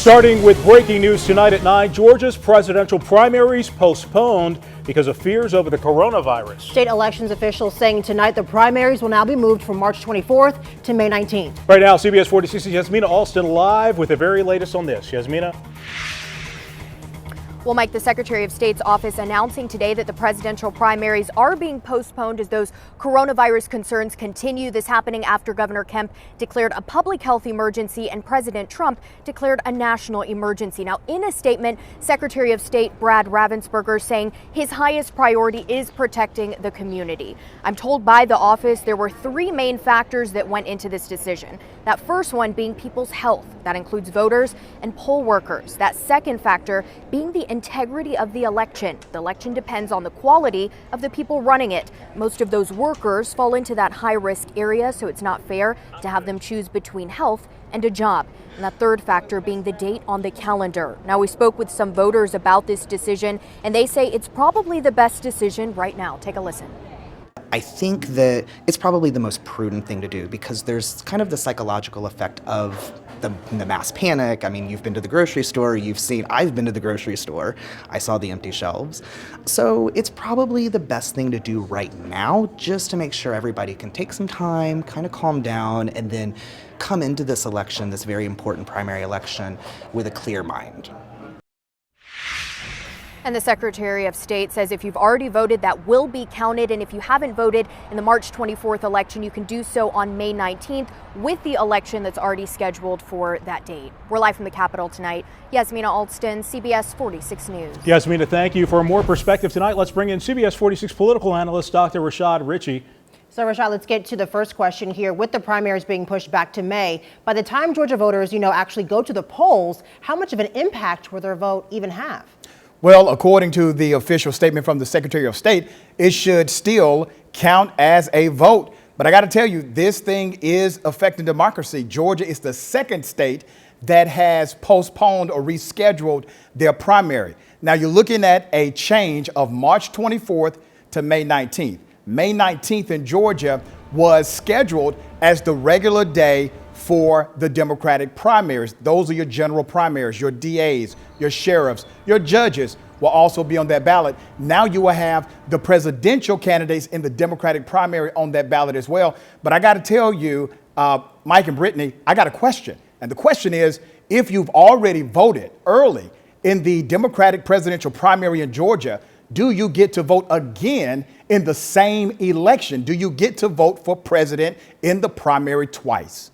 Starting with breaking news tonight at 9, Georgia's presidential primaries postponed because of fears over the coronavirus. State elections officials saying tonight the primaries will now be moved from March 24th to May 19th. Right now, CBS 46's Yasmina Alston live with the very latest on this. Yasmina? Well, Mike, the Secretary of State's office announcing today that the presidential primaries are being postponed as those coronavirus concerns continue. This happening after Governor Kemp declared a public health emergency and President Trump declared a national emergency. Now, in a statement, Secretary of State Brad Raffensperger saying his highest priority is protecting the community. I'm told by the office there were three main factors that went into this decision. That first one being people's health. That includes voters and poll workers. That second factor being the integrity of the election. The election depends on the quality of the people running it. Most of those workers fall into that high-risk area, so it's not fair to have them choose between health and a job. And that third factor being the date on the calendar. Now, we spoke with some voters about this decision, and they say it's probably the best decision right now. Take a listen. I think that it's probably the most prudent thing to do because there's kind of the psychological effect of the mass panic. I mean, you've been to the grocery store, I've been to the grocery store, I saw the empty shelves. So it's probably the best thing to do right now, just to make sure everybody can take some time, kind of calm down, and then come into this election, this very important primary election, with a clear mind. And the Secretary of State says if you've already voted, that will be counted. And if you haven't voted in the March 24th election, you can do so on May 19th with the election that's already scheduled for that date. We're live from the Capitol tonight. Yasmina Alston, CBS 46 News. Yasmina, thank you. For more perspective tonight, let's bring in CBS 46 political analyst Dr. Rashad Ritchie. So, Rashad, let's get to the first question here. With the primaries being pushed back to May, by the time Georgia voters, actually go to the polls, how much of an impact will their vote even have? Well, according to the official statement from the Secretary of State, it should still count as a vote. But I got to tell you, this thing is affecting democracy. Georgia is the second state that has postponed or rescheduled their primary. Now, you're looking at a change of March 24th to May 19th. May 19th in Georgia was scheduled as the regular day for the Democratic primaries. Those are your general primaries, your DAs, your sheriffs, your judges will also be on that ballot. Now you will have the presidential candidates in the Democratic primary on that ballot as well. But I got to tell you, Mike and Brittany, I got a question. And the question is, if you've already voted early in the Democratic presidential primary in Georgia, do you get to vote again in the same election? Do you get to vote for president in the primary twice?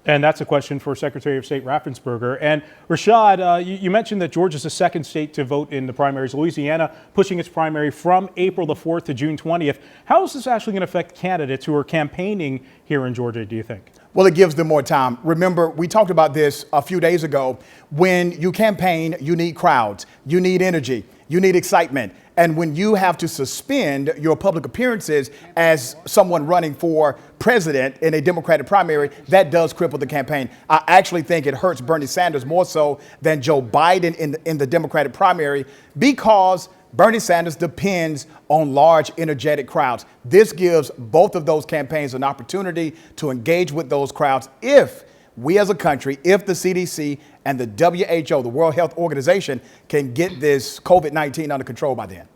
And that's a question for Secretary of State Raffensperger. And Rashad, you mentioned that Georgia's the second state to vote in the primaries. Louisiana pushing its primary from April the 4th to June 20th. How is this actually going to affect candidates who are campaigning here in Georgia, do you think? Well, it gives them more time. Remember, we talked about this a few days ago. When you campaign, you need crowds, you need energy, you need excitement. And when you have to suspend your public appearances as someone running for president in a Democratic primary, that does cripple the campaign. I actually think it hurts Bernie Sanders more so than Joe Biden in the Democratic primary because Bernie Sanders depends on large, energetic crowds. This gives both of those campaigns an opportunity to engage with those crowds if we as a country, if the CDC and the WHO, the World Health Organization, can get this COVID-19 under control by then.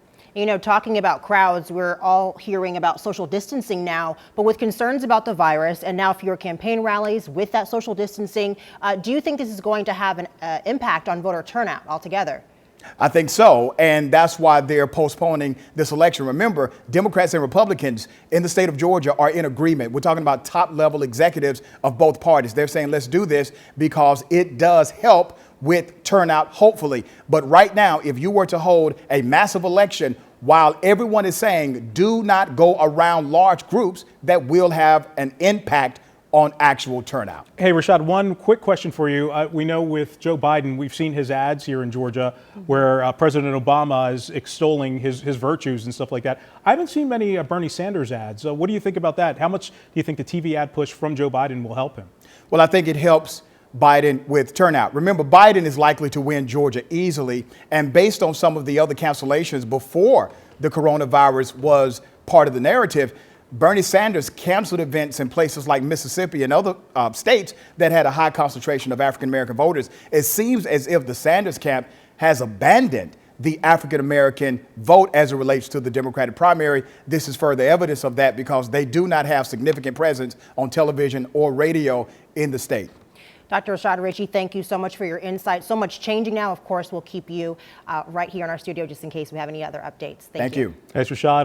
Talking about crowds, we're all hearing about social distancing now, but with concerns about the virus and now fewer campaign rallies with that social distancing, do you think this is going to have an impact on voter turnout altogether? I think so, and that's why they're postponing this election. Remember, Democrats and Republicans in the state of Georgia are in agreement. We're talking about top-level executives of both parties. They're saying, let's do this because it does help with turnout, hopefully. But right now, if you were to hold a massive election, while everyone is saying do not go around large groups, that will have an impact on actual turnout. Hey, Rashad, one quick question for you. We know with Joe Biden, we've seen his ads here in Georgia where President Obama is extolling his virtues and stuff like that. I haven't seen many Bernie Sanders ads. What do you think about that? How much do you think the TV ad push from Joe Biden will help him? Well, I think it helps Biden with turnout. Remember, Biden is likely to win Georgia easily. And based on some of the other cancellations before the coronavirus was part of the narrative, Bernie Sanders canceled events in places like Mississippi and other states that had a high concentration of African American voters. It seems as if the Sanders camp has abandoned the African American vote as it relates to the Democratic primary. This is further evidence of that because they do not have significant presence on television or radio in the state. Dr. Rashad Ritchie, thank you so much for your insight. So much changing now. Of course, we'll keep you right here in our studio just in case we have any other updates. Thank you. Thanks, Rashad.